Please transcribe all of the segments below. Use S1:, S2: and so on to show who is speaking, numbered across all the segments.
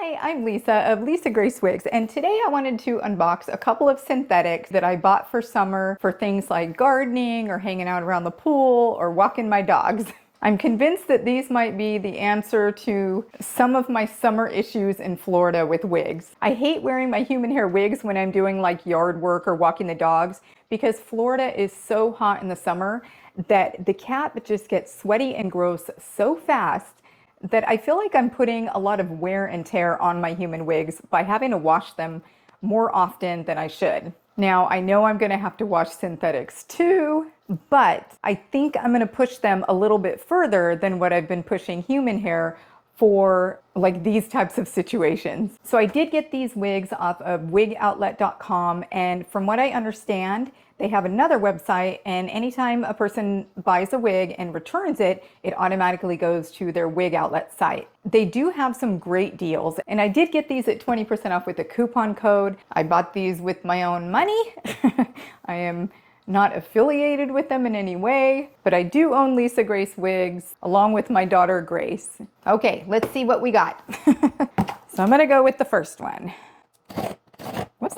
S1: Hi, I'm Lisa of Lisa Grace Wigs, and today I wanted to unbox a couple of synthetics that I bought for summer for things like gardening or hanging out around the pool or walking my dogs. I'm convinced that these might be the answer to some of my summer issues in Florida with wigs. I hate wearing my human hair wigs when I'm doing like yard work or walking the dogs because Florida is so hot in the summer that the cap just gets sweaty and gross so fast that I feel like I'm putting a lot of wear and tear on my human wigs by having to wash them more often than I should. Now, I know I'm gonna have to wash synthetics too, but I think I'm gonna push them a little bit further than what I've been pushing human hair for like these types of situations. So I did get these wigs off of wigoutlet.com, and from what I understand, they have another website, and anytime a person buys a wig and returns it, it automatically goes to their wig outlet site. They do have some great deals, and I did get these at 20% off with a coupon code. I bought these with my own money. I am not affiliated with them in any way, but I do own Lisa Grace Wigs along with my daughter Grace. Okay, let's see what we got. So I'm gonna go with the first one. Whoops.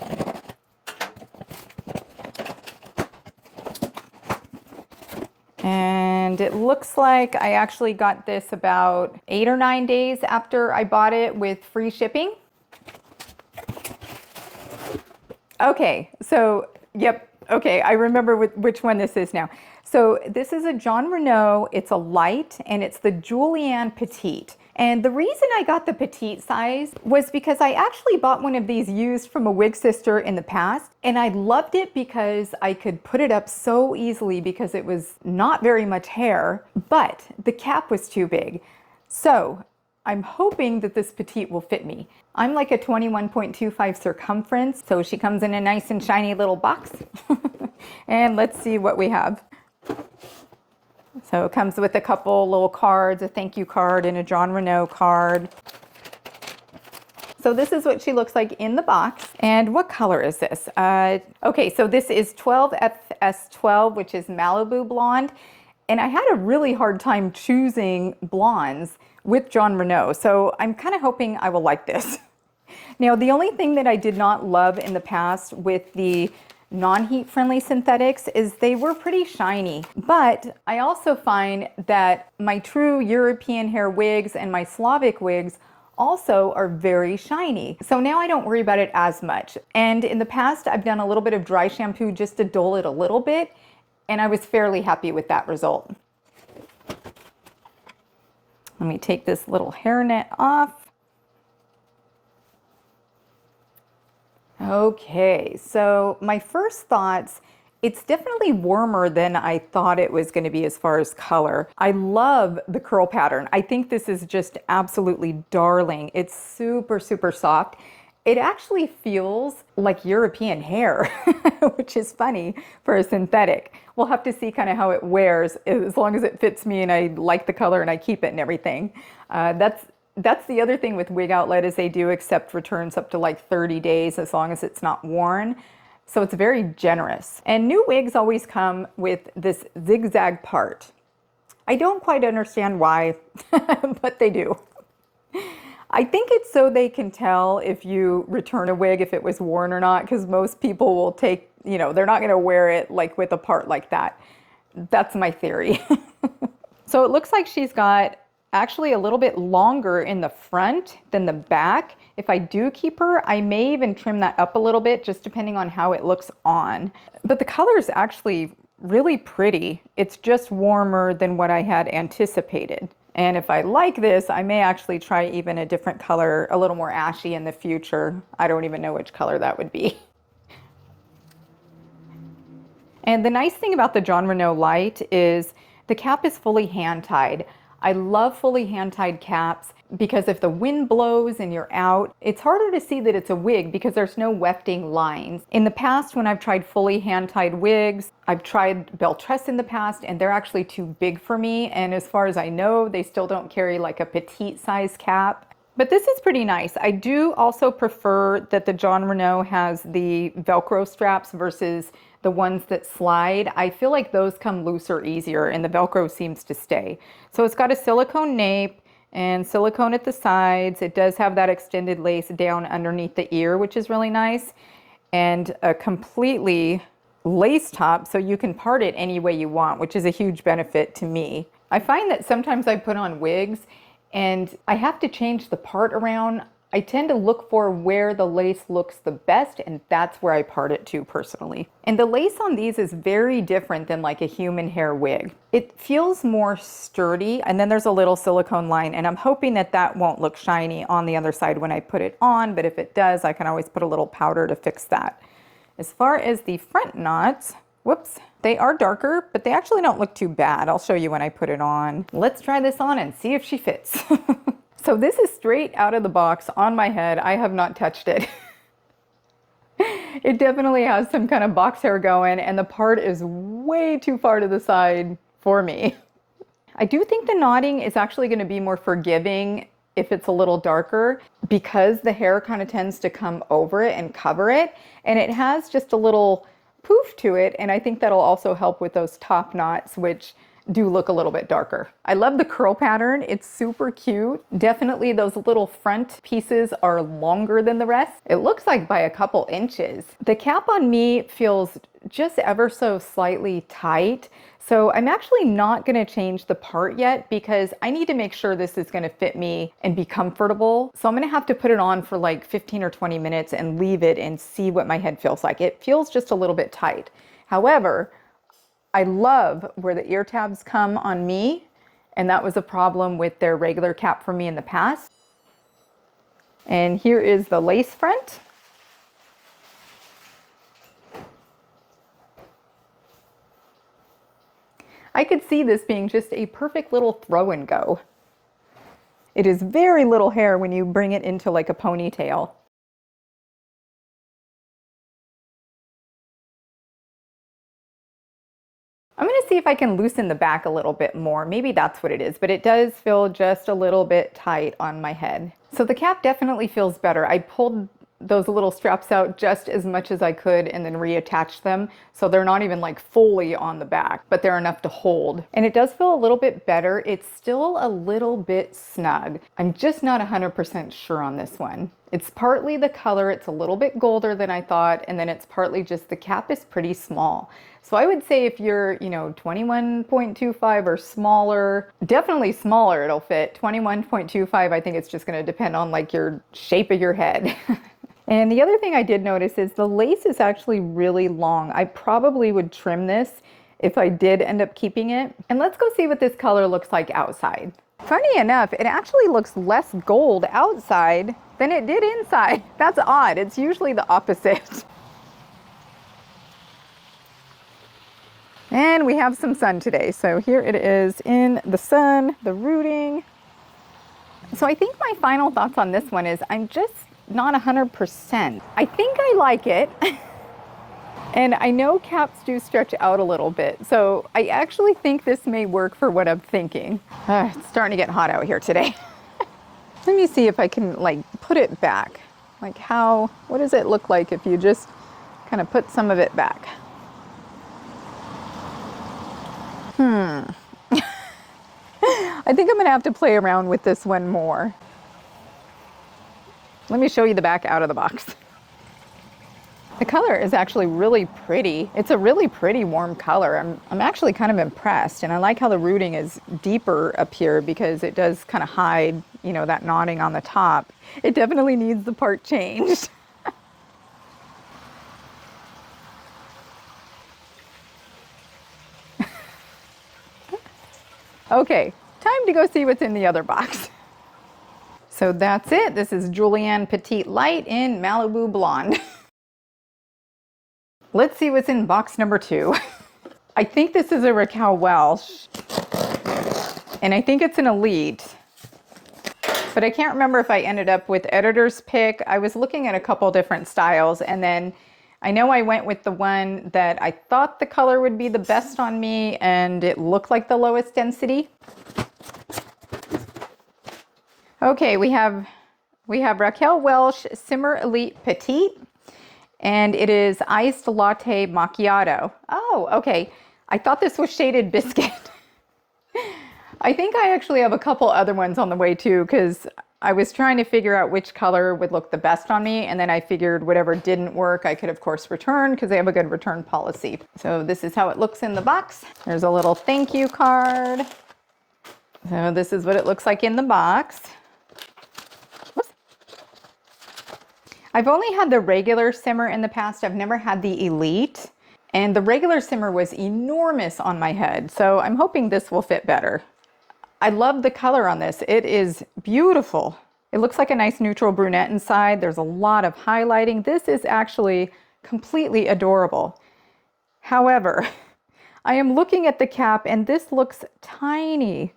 S1: And it looks like I actually got this about 8 or 9 days after I bought it with free shipping. Okay, so yep, okay, I remember which one this is now. So this is a Jon Renau, it's a Lite, and it's the Julianne Petite. And the reason I got the petite size was because I actually bought one of these used from a wig sister in the past, and I loved it because I could put it up so easily because it was not very much hair, but the cap was too big. So I'm hoping that this petite will fit me. I'm like a 21.25 circumference, so she comes in a nice and shiny little box. And let's see what we have. So it comes with a couple little cards, a thank you card and a Jon Renau card. So this is what she looks like in the box. And what color is this? Okay, so this is 12FS12, which is Malibu Blonde. And I had a really hard time choosing blondes with Jon Renau, so I'm kind of hoping I will like this. Now, the only thing that I did not love in the past with the non-heat friendly synthetics is they were pretty shiny, but I also find that my true European hair wigs and my Slavic wigs also are very shiny. So now I don't worry about it as much. And in the past, I've done a little bit of dry shampoo just to dull it a little bit, and I was fairly happy with that result. Let me take this little hairnet off. Okay, so my first thoughts, it's definitely warmer than I thought it was going to be as far as color. I love the curl pattern. I think this is just absolutely darling. It's super, super soft. It actually feels like European hair, which is funny for a synthetic. We'll have to see kind of how it wears, as long as it fits me and I like the color and I keep it and everything. That's the other thing with Wig Outlet is they do accept returns up to like 30 days as long as it's not worn. So it's very generous. And new wigs always come with this zigzag part. I don't quite understand why, but they do. I think it's so they can tell if you return a wig if it was worn or not, because most people will take, you know, they're not going to wear it like with a part like that. That's my theory. So it looks like she's got actually a little bit longer in the front than the back. If I do keep her, I may even trim that up a little bit, just depending on how it looks on. But the color is actually really pretty. It's just warmer than what I had anticipated. And if I like this, I may actually try even a different color, a little more ashy in the future. I don't even know which color that would be. And the nice thing about the Jon Renau Lite is the cap is fully hand-tied. I love fully hand-tied caps because if the wind blows and you're out, it's harder to see that it's a wig because there's no wefting lines. In the past, when I've tried fully hand-tied wigs, I've tried belle tress in the past, and they're actually too big for me. And as far as I know, they still don't carry like a petite size cap. But this is pretty nice. I do also prefer that the Jon Renau has the Velcro straps versus the ones that slide. I feel like those come looser easier and the Velcro seems to stay. So it's got a silicone nape and silicone at the sides. It does have that extended lace down underneath the ear, which is really nice, and a completely lace top, so you can part it any way you want, which is a huge benefit to me. I find that sometimes I put on wigs and I have to change the part around. I tend to look for where the lace looks the best, and that's where I part it to personally. And the lace on these is very different than like a human hair wig. It feels more sturdy, and then there's a little silicone line, and I'm hoping that that won't look shiny on the other side when I put it on, but if it does, I can always put a little powder to fix that. As far as the front knots, whoops, they are darker, but they actually don't look too bad. I'll show you when I put it on. Let's try this on and see if she fits. So this is straight out of the box on my head. I have not touched it. It definitely has some kind of box hair going, and the part is way too far to the side for me. I do think the knotting is actually going to be more forgiving if it's a little darker, because the hair kind of tends to come over it and cover it, and it has just a little poof to it, and I think that'll also help with those top knots, which do look a little bit darker. I love the curl pattern. It's super cute. Definitely those little front pieces are longer than the rest. It looks like by a couple inches. The cap on me feels just ever so slightly tight. So I'm actually not going to change the part yet, because I need to make sure this is going to fit me and be comfortable. So I'm going to have to put it on for like 15 or 20 minutes and leave it and see what my head feels like. It feels just a little bit tight. However, I love where the ear tabs come on me, and that was a problem with their regular cap for me in the past. And here is the lace front. I could see this being just a perfect little throw and go. It is very little hair when you bring it into like a ponytail. I'm going to see if I can loosen the back a little bit more. Maybe that's what it is, but it does feel just a little bit tight on my head. So the cap definitely feels better. I pulled those little straps out just as much as I could and then reattached them, so they're not even like fully on the back, but they're enough to hold. And it does feel a little bit better. It's still a little bit snug. I'm just not 100% sure on this one. It's partly the color, it's a little bit golder than I thought, and then it's partly just the cap is pretty small. So I would say if you're, 21.25 or smaller, definitely smaller it'll fit. 21.25, I think it's just going to depend on like your shape of your head. And the other thing I did notice is the lace is actually really long. I probably would trim this if I did end up keeping it. And let's go see what this color looks like outside. Funny enough, it actually looks less gold outside than it did inside. That's odd. It's usually the opposite. And we have some sun today. So here it is in the sun, the rooting. So I think my final thoughts on this one is I'm just not 100%. I think I like it. And I know caps do stretch out a little bit. So I actually think this may work for what I'm thinking. It's starting to get hot out here today. Let me see if I can like put it back. Like what does it look like if you just kind of put some of it back? I think I'm gonna have to play around with this one more. Let me show you the back out of the box. The color is actually really pretty. It's a really pretty warm color. I'm actually kind of impressed, and I like how the rooting is deeper up here because it does kind of hide, that knotting on the top. It definitely needs the part changed. Okay, time to go see what's in the other box. So that's it. This is Julianne Petite Lite in Malibu Blonde. Let's see what's in box number 2. I think this is a Raquel Welch, and I think it's an Elite, but I can't remember if I ended up with editor's pick. I was looking at a couple different styles, and then I know I went with the one that I thought the color would be the best on me, and it looked like the lowest density. Okay, we have Raquel Welch Simmer Elite Petite, and it is iced latte macchiato. Oh, okay. I thought this was shaded biscuit. I think I actually have a couple other ones on the way too, because I was trying to figure out which color would look the best on me, and then I figured whatever didn't work, I could of course return because they have a good return policy. So this is how it looks in the box. There's a little thank you card. So this is what it looks like in the box. Whoops. I've only had the regular simmer in the past. I've never had the Elite, and the regular simmer was enormous on my head. So I'm hoping this will fit better. I love the color on this. It is beautiful. It looks like a nice neutral brunette inside. There's a lot of highlighting. This is actually completely adorable. However, I am looking at the cap and this looks tiny.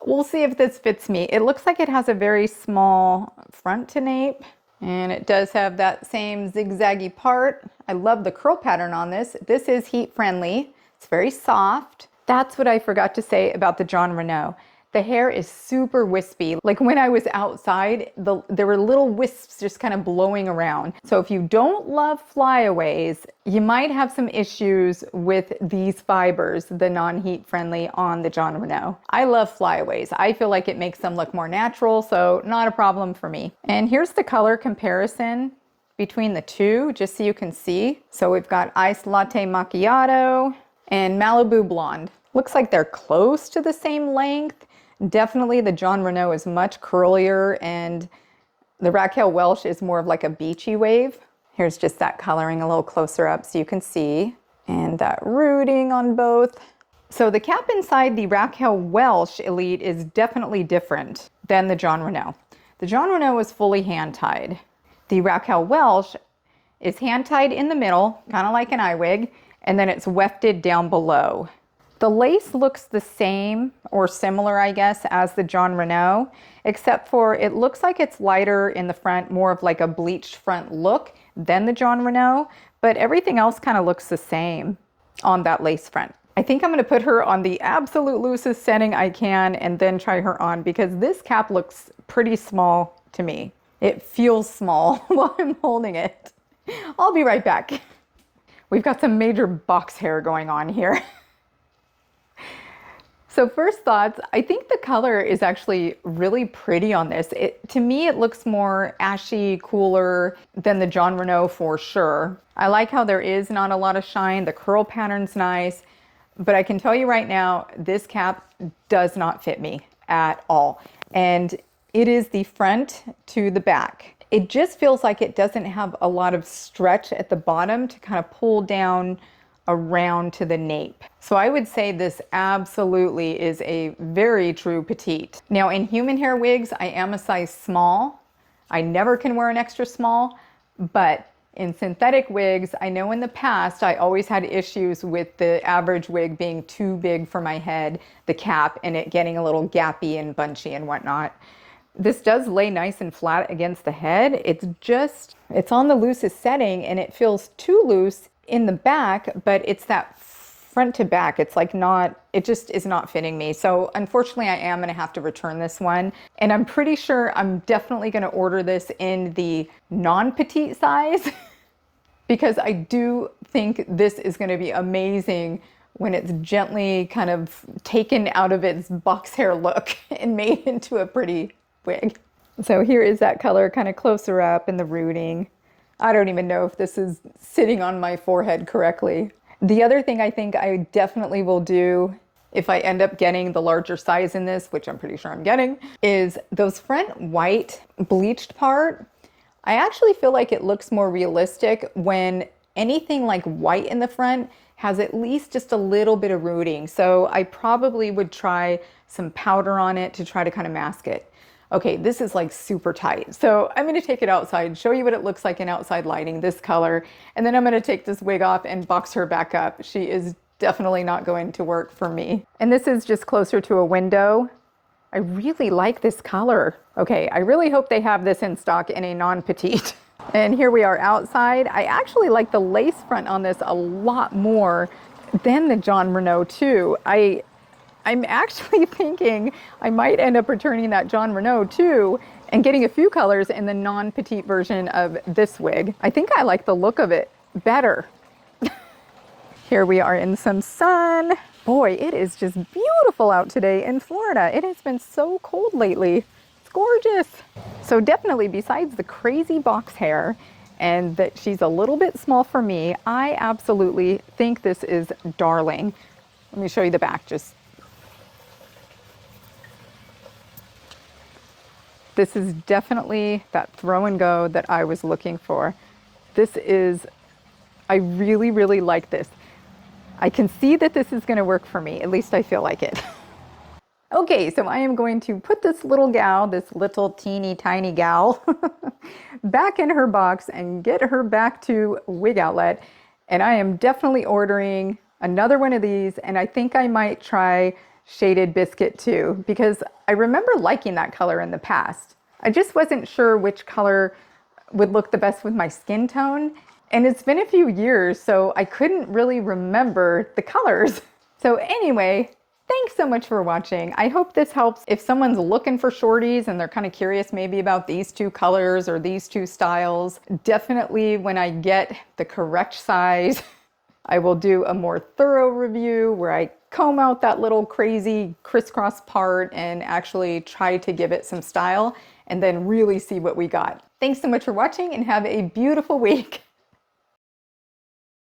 S1: We'll see if this fits me. It looks like it has a very small front to nape, and it does have that same zigzaggy part. I love the curl pattern on this. This is heat friendly. It's very soft. That's what I forgot to say about the Jon Renau. The hair is super wispy. Like when I was outside, there were little wisps just kind of blowing around. So if you don't love flyaways, you might have some issues with these fibers, the non-heat friendly on the Jon Renau. I love flyaways. I feel like it makes them look more natural, so not a problem for me. And here's the color comparison between the two, just so you can see. So we've got Iced Latte Macchiato and Malibu Blonde. Looks like they're close to the same length. Definitely the Jon Renau is much curlier, and the Raquel Welch is more of like a beachy wave. Here's just that coloring a little closer up so you can see, and that rooting on both. So the cap inside the Raquel Welch Elite is definitely different than the Jon Renau. The Jon Renau is fully hand tied. The Raquel Welch is hand tied in the middle, kind of like an eye wig, and then it's wefted down below. The lace looks the same or similar, I guess, as the Jon Renau, except for it looks like it's lighter in the front, more of like a bleached front look than the Jon Renau, but everything else kind of looks the same on that lace front. I think I'm going to put her on the absolute loosest setting I can and then try her on, because this cap looks pretty small to me. It feels small while I'm holding it. I'll be right back. We've got some major box hair going on here. So first thoughts, I think the color is actually really pretty on this. To me, it looks more ashy, cooler than the Jon Renau for sure. I like how there is not a lot of shine. The curl pattern's nice, but I can tell you right now, this cap does not fit me at all. And it is the front to the back. It just feels like it doesn't have a lot of stretch at the bottom to kind of pull down around to the nape. So I would say this absolutely is a very true petite. Now in human hair wigs, I am a size small. I never can wear an extra small, but in synthetic wigs, I know in the past, I always had issues with the average wig being too big for my head, the cap, and it getting a little gappy and bunchy and whatnot. This does lay nice and flat against the head. It's on the loosest setting, and it feels too loose in the back, but it's that front to back. It's like it just is not fitting me. So unfortunately I am gonna have to return this one. And I'm pretty sure I'm definitely gonna order this in the non-petite size because I do think this is gonna be amazing when it's gently kind of taken out of its box hair look and made into a pretty wig. So here is that color kind of closer up in the rooting. I don't even know if this is sitting on my forehead correctly. The other thing I think I definitely will do if I end up getting the larger size in this, which I'm pretty sure I'm getting, is those front white bleached part. I actually feel like it looks more realistic when anything like white in the front has at least just a little bit of rooting. So I probably would try some powder on it to try to kind of mask it. Okay, this is like super tight. So I'm gonna take it outside, show you what it looks like in outside lighting, this color, and then I'm gonna take this wig off and box her back up. She is definitely not going to work for me. And this is just closer to a window. I really like this color. Okay, I really hope they have this in stock in a non-petite. And here we are outside. I actually like the lace front on this a lot more than the Jon Renau too. I'm actually thinking I might end up returning that Jon Renau too and getting a few colors in the non-petite version of this wig. I think I like the look of it better. Here we are in some sun. Boy, it is just beautiful out today in Florida. It has been so cold lately. It's gorgeous. So definitely, besides the crazy box hair and that she's a little bit small for me, I absolutely think this is darling. Let me show you the back. This is definitely that throw and go that I was looking for. I really, really like this. I can see that this is going to work for me. At least I feel like it. Okay, so I am going to put this little gal, this little teeny tiny gal, back in her box and get her back to Wig Outlet. And I am definitely ordering another one of these, and I think I might try Shaded Biscuit too, because I remember liking that color in the past. I just wasn't sure which color would look the best with my skin tone. And it's been a few years, so I couldn't really remember the colors. So anyway, thanks so much for watching. I hope this helps if someone's looking for shorties and they're kind of curious maybe about these two colors or these two styles. Definitely when I get the correct size, I will do a more thorough review where I comb out that little crazy crisscross part and actually try to give it some style and then really see what we got. Thanks so much for watching and have a beautiful week.